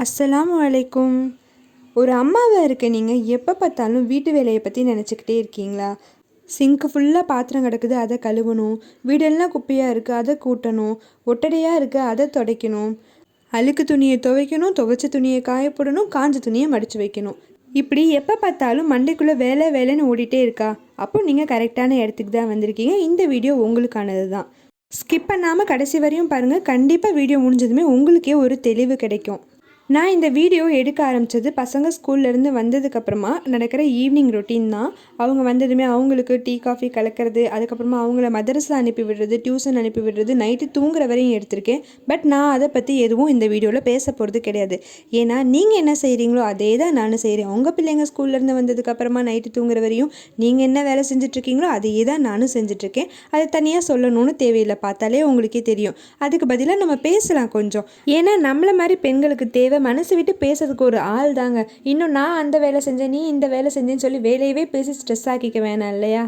அஸ்ஸலாமு அலைக்கும். ஒரு அம்மாவாக இருக்க நீங்கள் எப்போ பார்த்தாலும் வீட்டு வேலையை பற்றி நினச்சிக்கிட்டே இருக்கீங்களா? சிங்க்கு ஃபுல்லாக பாத்திரம் கிடக்குது, அதை கழுவணும். வீடெல்லாம் குப்பையாக இருக்குது, அதை கூட்டணும். ஒட்டடையாக இருக்குது, அதை துடைக்கணும். அழுக்கு துணியை துவைக்கணும், துவைச்ச துணியை காயப்போடணும், காஞ்ச துணியை மடித்து வைக்கணும். இப்படி எப்போ பார்த்தாலும் மண்டைக்குள்ளே வேலை வேலைன்னு ஓடிட்டே இருக்கா? அப்போ நீங்கள் கரெக்டான இடத்துக்கு தான் வந்திருக்கீங்க. இந்த வீடியோ உங்களுக்கானது தான். ஸ்கிப் பண்ணாமல் கடைசி வரையும் பாருங்கள். கண்டிப்பாக வீடியோ முடிஞ்சதுமே உங்களுக்கே ஒரு தெளிவு கிடைக்கும். நான் இந்த வீடியோ எடுக்க ஆரம்பித்தது பசங்க ஸ்கூல்லேருந்து வந்ததுக்கப்புறமா நடக்கிற ஈவினிங் ரொட்டீன் தான். அவங்க வந்ததுமே அவங்களுக்கு டீ காஃபி கலக்கிறது, அதுக்கப்புறமா அவங்கள மதரசா அனுப்பி விடுறது, டியூஷன் அனுப்பி விடுறது, நைட்டு தூங்குற வரையும் எடுத்திருக்கேன். பட் நான் அதை பற்றி எதுவும் இந்த வீடியோவில் பேச போகிறது கிடையாது. ஏன்னா நீங்கள் என்ன செய்கிறீங்களோ அதே தான் நானும் செய்கிறேன். உங்கள் பிள்ளைங்க ஸ்கூல்லேருந்து வந்ததுக்கப்புறமா நைட்டு தூங்குற வரையும் நீங்கள் என்ன வேலை செஞ்சிட்ருக்கீங்களோ அதே தான் நானும் செஞ்சிட்ருக்கேன். அதை தனியாக சொல்லணும்னு தேவையில்லை, பார்த்தாலே உங்களுக்கே தெரியும். அதுக்கு பதிலாக நம்ம பேசலாம் கொஞ்சம். ஏன்னா நம்மளை மாதிரி பெண்களுக்கு தேவை மனசு விட்டு பேசுறதுக்கு ஒரு ஆள் தாங்க. இன்னும் நான் அந்த வேலை செஞ்சேன், நீ இந்த வேலை செஞ்சேன்னு சொல்லி வேலையவே பேசி ஸ்ட்ரெஸ் ஆக்கிக்க வேணாம் இல்லையா?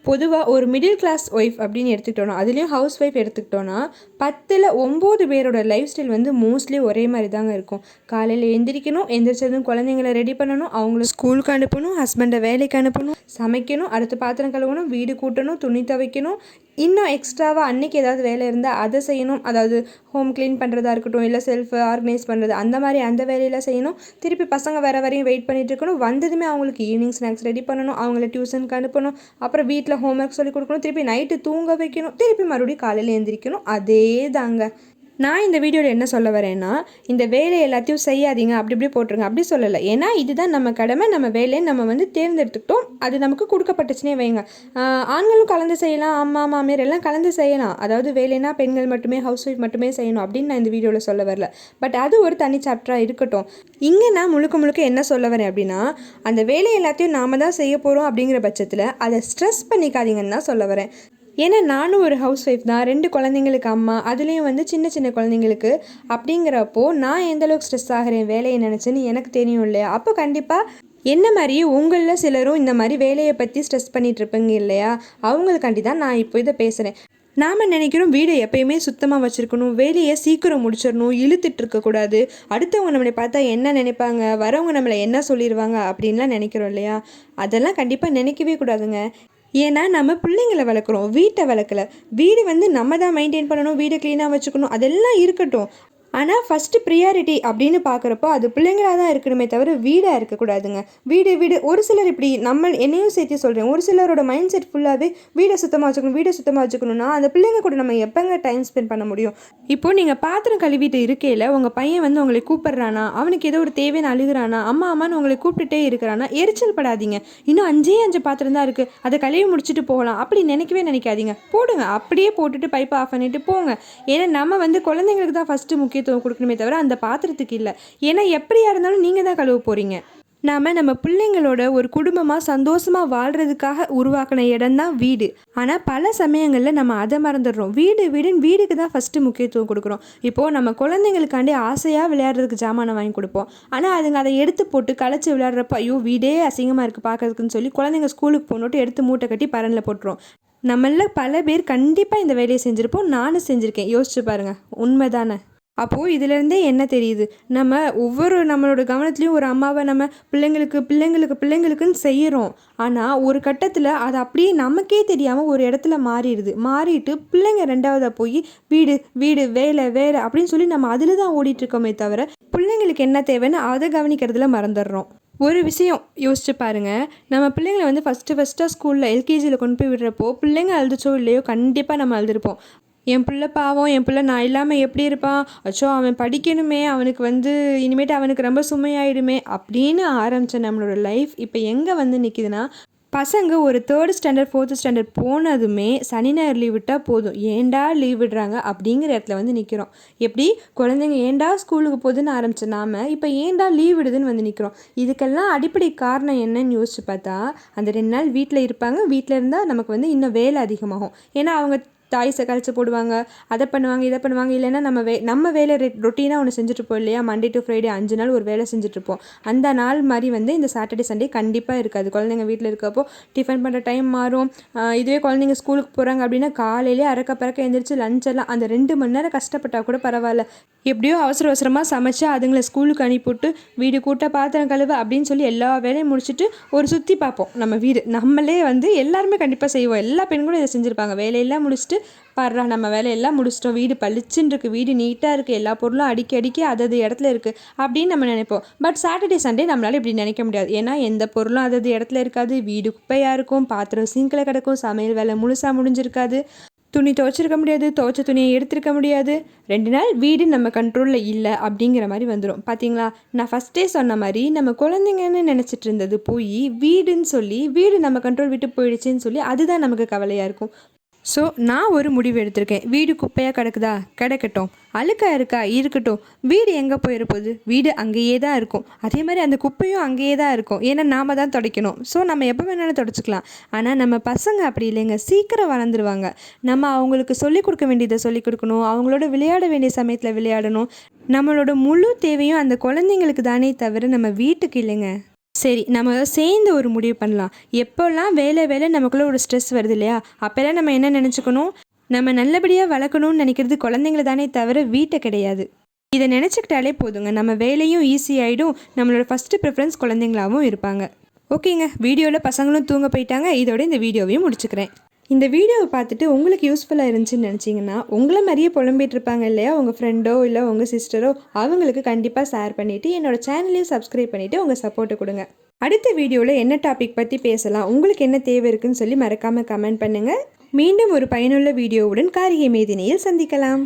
பொதுவாக ஒரு மிடில் கிளாஸ் ஒய்ஃப் அப்படின்னு எடுத்துக்கிட்டோன்னா, அதுலேயும் ஹவுஸ் ஒய்ஃப் எடுத்துக்கிட்டோன்னா 10ல் 9 பேரோட லைஃப் ஸ்டைல் வந்து மோஸ்ட்லி ஒரே மாதிரி தாங்க இருக்கும். காலையில் எந்திரிக்கணும், எந்திரிச்சதும் குழந்தைங்களை ரெடி பண்ணணும், அவங்கள ஸ்கூலுக்கு அனுப்பணும், ஹஸ்பண்டை வேலைக்கு அனுப்பணும், சமைக்கணும், அடுத்து பாத்திரம் கழுவணும், வீடு கூட்டணும், துணி துவைக்கணும், இன்னும் எக்ஸ்ட்ராவாக அன்றைக்கி ஏதாவது வேலை இருந்தால் அதை செய்யணும். அதாவது ஹோம் க்ளீன் பண்ணுறதா இருக்கட்டும், இல்லை செல்ஃப் ஆர்கனைஸ் பண்ணுறது, அந்த வேலையெல்லாம் செய்யணும். திருப்பி பசங்க வர வரையும் வெயிட் பண்ணிகிட்டு இருக்கணும். வந்ததுமே அவங்களுக்கு ஈவினிங் ஸ்நாக்ஸ் ரெடி பண்ணணும், அவங்கள டியூஷனுக்கு அனுப்பணும், அப்புறம் வீட்டில் ஹோம்ஒர்க் சொல்லி கொடுக்கணும், திருப்பி நைட்டு தூங்க வைக்கணும், திருப்பி மறுபடியும் காலையில் எழுந்திரிக்கணும். அதே தாங்க. நான் இந்த வீடியோவில் என்ன சொல்ல வரேன்னா, இந்த வேலையை எல்லாத்தையும் செய்யாதீங்க, அப்படி இப்படி போட்டுருங்க அப்படி சொல்லலை. ஏன்னா இதுதான் நம்ம கடமை, நம்ம வேலையை நம்ம வந்து தேர்ந்தெடுத்துக்கிட்டோம், அது நமக்கு கொடுக்கப்பட்டுச்சுனே வைங்க. ஆண்களும் கலந்து செய்யலாம், அம்மா மாமியார் எல்லாம் கலந்து செய்யலாம். அதாவது வேலைனா பெண்கள் மட்டுமே, ஹவுஸ் ஒய்ஃப் மட்டுமே செய்யணும் அப்படின்னு நான் இந்த வீடியோவில் சொல்ல வரல. பட் அது ஒரு தனி சாப்டராக இருக்கட்டும். இங்கே நான் முழுக்க என்ன சொல்ல வரேன் அப்படின்னா, அந்த வேலை எல்லாத்தையும் நாம் தான் செய்ய போகிறோம் அப்படிங்கிற பட்சத்தில் அதை ஸ்ட்ரெஸ் பண்ணிக்காதீங்கன்னு தான் சொல்ல வரேன். ஏன்னா நானும் ஒரு ஹவுஸ் ஒய்ஃப் தான், 2 குழந்தைங்களுக்கு அம்மா, அதுலேயும் வந்து சின்ன குழந்தைங்களுக்கு. அப்படிங்கிறப்போ நான் எந்தளவுக்கு ஸ்ட்ரெஸ் ஆகிறேன் வேலையை நினச்சேன்னு எனக்கு தெரியும் இல்லையா? அப்போ கண்டிப்பாக என்ன மாதிரியே உங்களில் சிலரும் இந்த மாதிரி வேலையை பற்றி ஸ்ட்ரெஸ் பண்ணிகிட்டு இருப்பீங்க இல்லையா? அவங்களுக்காண்டி தான் நான் இப்போ இதை பேசுகிறேன். நாம் நினைக்கிறோம் வீடை எப்பயுமே சுத்தமாக வச்சுருக்கணும், வேலையை சீக்கிரம் முடிச்சிடணும், இழுத்துட்டு இருக்கக்கூடாது, அடுத்தவங்க நம்மளை பார்த்தா என்ன நினைப்பாங்க, வரவங்க நம்மளை என்ன சொல்லிடுவாங்க அப்படின்லாம் நினைக்கிறோம் இல்லையா? அதெல்லாம் கண்டிப்பாக நினைக்கவே கூடாதுங்க. ஏன்னா நம்ம பிள்ளைங்களை வளர்க்குறோம், வீட்டை வளர்க்கல. வீடு வந்து நம்ம தான் மெயின்டைன் பண்ணணும், வீடு க்ளீனாக வச்சுக்கணும், அதெல்லாம் இருக்கட்டும். ஆனால் ஃபஸ்ட்டு ப்ரியாரிட்டி அப்படின்னு பார்க்குறப்போ அது பிள்ளைங்களாக தான் இருக்கணுமே தவிர வீடாக இருக்கக்கூடாதுங்க. வீடு ஒரு சிலர் இப்படி, நம்ம என்னையும் சேர்த்து சொல்கிறேன், ஒரு சிலரோட மைண்ட் செட் ஃபுல்லாகவே வீடை சுத்தமாக வச்சுக்கணும்னா அந்த பிள்ளைங்க கூட நம்ம எப்போங்க டைம் ஸ்பெண்ட் பண்ண முடியும்? இப்போது நீங்கள் பாத்திரம் கழுவிட்டு இருக்கையில் உங்கள் பையன் வந்து உங்களை கூப்பிட்றானா, அவனுக்கு ஏதோ ஒரு தேவைன்னு அழுகிறானா, அம்மான்னு உங்களை கூப்பிட்டுட்டே இருக்கிறானா, எரிச்சல் படாதீங்க. இன்னும் 5 பாத்திரம் தான் இருக்குது, அதை கழுவி முடிச்சுட்டு போகலாம் அப்படி நினைக்காதீங்க. போடுங்க, அப்படியே போட்டுட்டு பைப்பை ஆஃப் பண்ணிவிட்டு போங்க. ஏன்னா நம்ம வந்து குழந்தைங்களுக்கு தான் ஃபஸ்ட்டு முக்கியத்துவம் கொடுக்கணுமே தவிர அந்த பாத்திரத்துக்கு இல்லை. ஏன்னா எப்படியா இருந்தாலும் நீங்கள் தான் கழுவ போகிறீங்க. நம்ம பிள்ளைங்களோட ஒரு குடும்பமாக சந்தோஷமாக வாழ்கிறதுக்காக உருவாக்கின இடம் தான் வீடு. ஆனால் பல சமயங்களில் நம்ம அதை மறந்துடுறோம். வீடுக்கு தான் ஃபஸ்ட்டு முக்கியத்துவம் கொடுக்குறோம். இப்போது நம்ம குழந்தைங்களுக்காண்டி ஆசையாக விளையாடுறதுக்கு ஜாமானை வாங்கி கொடுப்போம். ஆனால் அதுங்க அதை எடுத்து போட்டு களைச்சி விளையாடுறப்ப ஐயோ வீடே அசிங்கமாக இருக்குது பார்க்கறதுக்குன்னு சொல்லி குழந்தைங்க ஸ்கூலுக்கு போனோட்டு எடுத்து மூட்டை கட்டி பரனில் போட்டுரும். நம்மள பல பேர் கண்டிப்பாக இந்த வேலையை செஞ்சுருப்போம், நானும் செஞ்சுருக்கேன். யோசிச்சு பாருங்கள், உண்மைதானே? அப்போது இதிலேருந்தே என்ன தெரியுது, நம்மளோட கவனத்துலேயும் ஒரு அம்மாவை நம்ம பிள்ளைங்களுக்குன்னு செய்கிறோம். ஆனால் ஒரு கட்டத்தில் அது அப்படியே நமக்கே தெரியாமல் ஒரு இடத்துல மாறிட்டு பிள்ளைங்க 2வதாக போய் வீடு வேலை அப்படின்னு சொல்லி நம்ம அதில் தான் ஓடிட்டுருக்கோமே தவிர பிள்ளைங்களுக்கு என்ன தேவைன்னு அதை கவனிக்கிறதுல மறந்துடுறோம். ஒரு விஷயம் யோசிச்சு பாருங்கள், நம்ம பிள்ளைங்களை வந்து ஃபஸ்ட்டாக ஸ்கூலில் எல்கேஜியில் கொண்டு போய் விடுறப்போ பிள்ளைங்க அழுதுச்சோ இல்லையோ கண்டிப்பாக நம்ம அழுதுருப்போம். என் பிள்ளை பாவம், என் பிள்ளை நான் இல்லாமல் எப்படி இருப்பான், அச்சோ அவன் படிக்கணுமே, அவனுக்கு வந்து இனிமேட்டு அவனுக்கு ரொம்ப சுமையாயிடுமே அப்படின்னு ஆரம்பித்த நம்மளோட லைஃப் இப்போ எங்கே வந்து நிற்கிதுன்னா, பசங்க ஒரு 3rd ஸ்டாண்டர்ட் 4th ஸ்டாண்டர்ட் போனதுமே சனி ஞாயிறு லீவ் விட்டால் போதும், ஏண்டா லீவ் விடுறாங்க அப்படிங்கிற இடத்துல வந்து நிற்கிறோம். எப்படி குழந்தைங்க ஏண்டா ஸ்கூலுக்கு போகுதுன்னு ஆரம்பித்த நாம் இப்போ ஏண்டா லீவ் விடுதுன்னு வந்து நிற்கிறோம். இதுக்கெல்லாம் அடிப்படை காரணம் என்னன்னு யோசிச்சு பார்த்தா, அந்த 2 நாள் வீட்டில் இருப்பாங்க, வீட்டில் இருந்தால் நமக்கு வந்து இன்னும் வேலை அதிகமாகும். ஏன்னா அவங்க டாய்ஸை கழிச்சு போடுவாங்க, அதை பண்ணுவாங்க இதை பண்ணுவாங்க. இல்லைன்னா நம்ம வேலை ரொட்டீனாக ஒன்று செஞ்சுட்ருப்போம் இல்லையா, மண்டே டு ஃப்ரைடே 5 நாள் ஒரு வேலை செஞ்சுட்ருப்போம். அந்த நாள் மாதிரி வந்து இந்த சாட்டர்டே சண்டே கண்டிப்பாக இருக்காது. குழந்தைங்க வீட்டில் இருக்கப்போ டிஃபன் பண்ணுற டைம் மாறும். இதுவே குழந்தைங்க ஸ்கூலுக்கு போகிறாங்க அப்படின்னா காலையிலே அறக்க பறக்க எழுந்திரிச்சு லஞ்செல்லாம் அந்த 2 மணி நேரம் கஷ்டப்பட்டால் கூட பரவாயில்ல, எப்படியோ அவசரமாக சமைச்சு அதுங்களை ஸ்கூலுக்கு அனுப்பிவிட்டு வீடு கூட்ட பாத்திரம் கழுவ அப்படின்னு சொல்லி எல்லா வேலையும் முடிச்சுட்டு ஒரு சுற்றி பார்ப்போம் நம்ம வீடு. நம்மளே வந்து எல்லாருமே கண்டிப்பாக செய்வோம். எல்லா பெண்களும் இதை செஞ்சுருப்பாங்க. வேலையெல்லாம் முடிச்சுட்டு பாடுறா நம்ம வேலையெல்லாம் முடிச்சிட்டோம், வீடு பளிச்சுன்னு இருக்குது, வீடு நீட்டாக இருக்குது, எல்லா பொருளும் அடுக்கி அதது இடத்துல இருக்குது அப்படின்னு நம்ம நினைப்போம். பட் சாட்டர்டே சண்டே நம்மளால் இப்படி நினைக்க முடியாது. ஏன்னா எந்த பொருளும் அதது இடத்துல இருக்காது, வீடு குப்பையாக இருக்கும், பாத்திரம் சிங்கில் கிடக்கும், சமையல் வேலை முழுசாக முடிஞ்சிருக்காது, துணி துவைச்சிருக்க முடியாது, துவைச்ச துணியை எடுத்துருக்க முடியாது, 2 நாள் வீடு நம்ம கண்ட்ரோலில் இல்லை அப்படிங்கிற மாதிரி வந்துடும். பார்த்தீங்களா, நான் ஃபஸ்ட்டே சொன்ன மாதிரி நம்ம குழந்தைங்கன்னு நினச்சிட்டு இருந்தது போய் வீடுன்னு சொல்லி வீடு நம்ம கண்ட்ரோல் விட்டு போயிடுச்சுன்னு சொல்லி அதுதான் நமக்கு கவலையாக இருக்கும். ஸோ நான் ஒரு முடிவு எடுத்திருக்கேன். வீடு குப்பையாக கிடக்குதா, கிடக்கட்டும். அழுக்காக இருக்கா, இருக்கட்டும். வீடு எங்கே போயிருப்போகுது, வீடு அங்கேயே தான் இருக்கும். அதே மாதிரி அந்த குப்பையும் அங்கேயே தான் இருக்கும். ஏன்னா நாம் தான் துடைக்கணும். ஸோ நம்ம எப்போ வேணாலும் துடைச்சிக்கலாம். ஆனால் நம்ம பசங்க அப்படி இல்லைங்க, சீக்கிரம் வளர்ந்துருவாங்க. நம்ம அவங்களுக்கு சொல்லிக் கொடுக்க வேண்டியதை சொல்லிக் கொடுக்கணும், அவங்களோட விளையாட வேண்டிய சமயத்தில் விளையாடணும். நம்மளோட முழு தேவையும் அந்த குழந்தைங்களுக்கு தானே தவிர நம்ம வீட்டுக்கு இல்லைங்க. சரி, நம்ம சேர்ந்து ஒரு முடிவு பண்ணலாம். எப்போல்லாம் வேலை நமக்குள்ளே ஒரு ஸ்ட்ரெஸ் வருது இல்லையா, அப்போல்லாம் நம்ம என்ன நினச்சிக்கணும், நம்ம நல்லபடியாக வளர்க்கணும்னு நினைக்கிறது குழந்தைங்கள தானே தவிர வீட்டை கிடையாது. இதை நினச்சிக்கிட்டாலே போதுங்க, நம்ம வேலையும் ஈஸியாகிடும், நம்மளோட ஃபஸ்ட்டு ப்ரிஃபரன்ஸ் குழந்தைங்களாகவும் இருப்பாங்க. ஓகேங்க, வீடியோவில் பசங்களும் தூங்க போயிட்டாங்க. இதோட இந்த வீடியோவையும் முடிச்சுக்கிறேன். இந்த வீடியோவை பார்த்துட்டு உங்களுக்கு யூஸ்ஃபுல்லாக இருந்துச்சுன்னு நினச்சிங்கன்னா, உங்களை மாதிரியே புலம்பிகிட்டு இருப்பாங்க இல்லையா உங்கள் ஃப்ரெண்டோ இல்லை உங்கள் சிஸ்டரோ, அவங்களுக்கு கண்டிப்பாக ஷேர் பண்ணிவிட்டு என்னோடய சேனலையும் சப்ஸ்கிரைப் பண்ணிவிட்டு உங்கள் சப்போர்ட்டை கொடுங்க. அடுத்த வீடியோவில் என்ன டாபிக் பற்றி பேசலாம், உங்களுக்கு என்ன தேவை இருக்குன்னு சொல்லி மறக்காமல் கமெண்ட் பண்ணுங்கள். மீண்டும் ஒரு பயனுள்ள வீடியோவுடன் காரிகை மேதினியில் சந்திக்கலாம்.